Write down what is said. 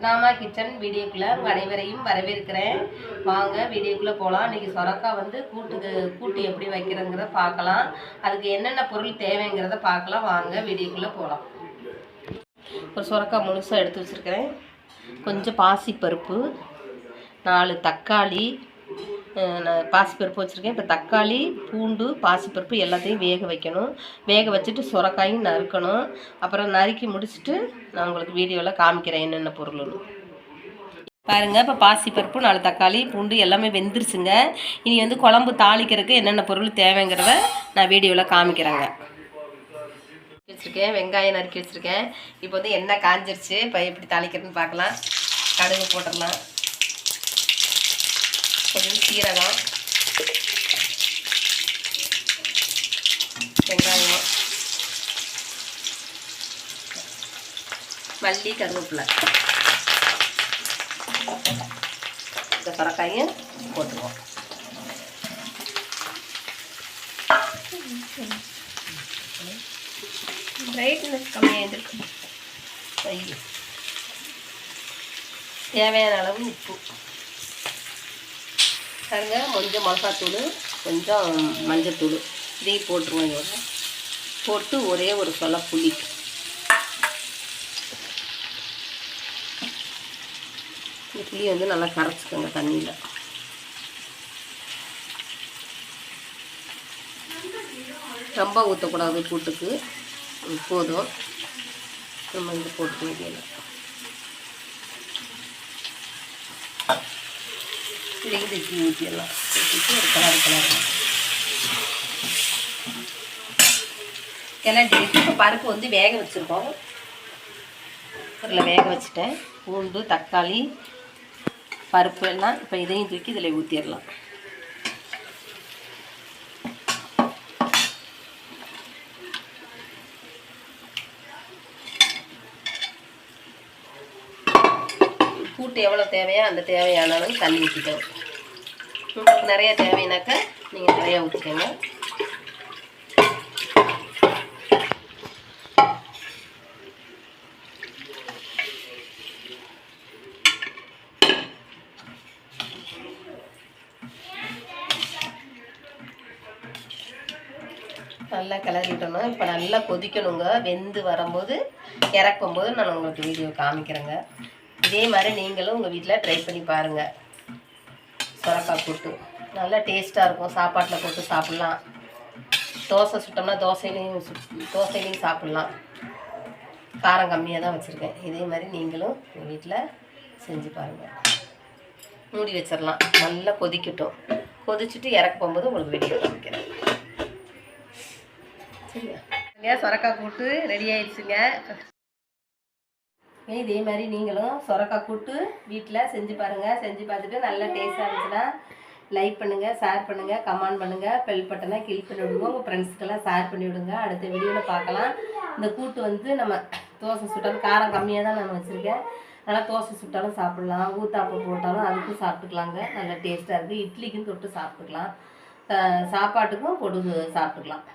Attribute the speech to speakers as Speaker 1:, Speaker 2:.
Speaker 1: Rama kitchen வீடியோக்குள்ளே உங்கள் அனைவரையும் வரவேற்கிறேன். வாங்க வீடியோக்குள்ளே போகலாம். இன்றைக்கி சொரக்காய் வந்து கூட்டு எப்படி வைக்கிறதுங்கிறத பார்க்கலாம். அதுக்கு என்னென்ன பொருள் தேவைங்கிறத பார்க்கலாம். வாங்க வீடியோக்குள்ளே போகலாம். ஒரு சொரக்காய் முழுசாக எடுத்து வச்சுருக்கிறேன். கொஞ்சம் பாசிப்பருப்பு, 4 தக்காளி, பாசிப்பருப்பு வச்சுருக்கேன். இப்போ தக்காளி, பூண்டு, பாசிப்பருப்பு எல்லாத்தையும் வேக வைக்கணும். வேக வச்சுட்டு சொரக்காயும் நறுக்கணும். அப்புறம் நறுக்கி முடிச்சுட்டு நான் உங்களுக்கு வீடியோவில் காமிக்கிறேன் என்னென்ன பொருள்னு பாருங்கள். இப்போ பாசிப்பருப்பு, 4 தக்காளி, பூண்டு எல்லாமே வெந்துருச்சுங்க. இனி வந்து குழம்பு தாளிக்கிறதுக்கு என்னென்ன பொருள் தேவைங்கிறத நான் வீடியோவில் காமிக்கிறேங்க. வச்சுருக்கேன், வெங்காயம் நறுக்கி வச்சுருக்கேன். இப்போ வந்து எண்ணெய் காஞ்சிருச்சு. இப்போ எப்படி தாளிக்கிறதுன்னு பார்க்கலாம். கடுகு போட்டுடலாம், கொஞ்சம் சீரகம், வெங்காயம், மல்லி, கருவேப்பிலை, இந்த சொரக்காயும் போட்டுருவோம். பிரைட்னஸ் கம்மியாக இருந்திருக்கு. தேவையான அளவு உப்பு பாருங்க, கொஞ்சம் மிளகாத்தூள், கொஞ்சம் மஞ்சத்தூள் இதையும் போட்டுருவோம். இதோட போட்டு ஒரே ஒரு சொல புளி, இந்த புளி வந்து நல்லா கரைச்சிக்கோங்க தண்ணியில். ரொம்ப ஊற்றக்கூடாது கூட்டுக்கு, போதும். நம்ம இங்கே போட்டு வேண்டியது இதைக்கு ஊற்றிடலாம். ஊற்றிட்டு ஒரு கிளறு கிளறி இப்போ பருப்பு வந்து வேக வச்சுருக்கோம். அதில் வேக வச்சுட்டேன். பூண்டு, தக்காளி, பருப்பு எல்லாம் இப்போ இதையும் தூக்கி இதில் ஊற்றிடலாம். கூட்டு எவ்வளோ தேவையோ அந்த தேவையான அளவு தண்ணி ஊற்றிக்கணும். உங்களுக்கு நிறைய தேவைனாக்கா நீங்கள் நிறையா ஊற்றிக்கோங்க. நல்லா கிளறி விட்டணும். இப்போ நல்லா கொதிக்கணுங்க. வெந்து வரும்போது இறக்கும்போது நான் உங்களுக்கு வீடியோ காமிக்கிறேங்க. இதே மாதிரி நீங்களும் உங்கள் வீட்டில் ட்ரை பண்ணி பாருங்கள். சொரக்காய் கூட்டு நல்லா டேஸ்ட்டாக இருக்கும். சாப்பாட்டில் போட்டு சாப்பிட்லாம். தோசை சுட்டோம்னா தோசையிலையும் சாப்பிட்லாம். காரம் கம்மியாக தான் வச்சுருக்கேன். இதே மாதிரி நீங்களும் உங்கள் வீட்டில் செஞ்சு பாருங்கள். மூடி வச்சிடலாம். நல்லா கொதிக்கட்டும். கொதிச்சுட்டு இறக்க போகும்போது உங்களுக்கு வீடியோ காமிக்கிறேன். சரியா? சொரக்காய் கூட்டு ரெடி ஆயிடுச்சுங்க. இதே மாதிரி நீங்களும் சொரக்காய் கூட்டு வீட்டில் செஞ்சு பாருங்கள். செஞ்சு பார்த்துட்டு நல்லா டேஸ்ட்டாக இருந்துச்சுன்னா லைக் பண்ணுங்கள், ஷேர் பண்ணுங்கள், கமெண்ட் பண்ணுங்கள், பெல் பட்டனை கிளிக் பண்ணி விடுங்க. உங்கள் ஃப்ரெண்ட்ஸ்க்கெல்லாம் ஷேர் பண்ணி விடுங்க. அடுத்த வீடியோவில் பார்க்கலாம். இந்த கூட்டு வந்து நம்ம தோசை சுட்டாலும் காரம் கம்மியாக தான் நான் வச்சுருக்கேன். நல்லா தோசை சுட்டாலும் சாப்பிட்லாம், ஊத்தாப்பம் போட்டாலும் அதுக்கும் சாப்பிட்டுக்கலாங்க. நல்லா டேஸ்ட்டாக இருக்குது. இட்லிக்கும் தொட்டு சாப்பிட்டுக்கலாம், சாப்பாட்டுக்கும் போட்டு சாப்பிட்டுக்கலாம்.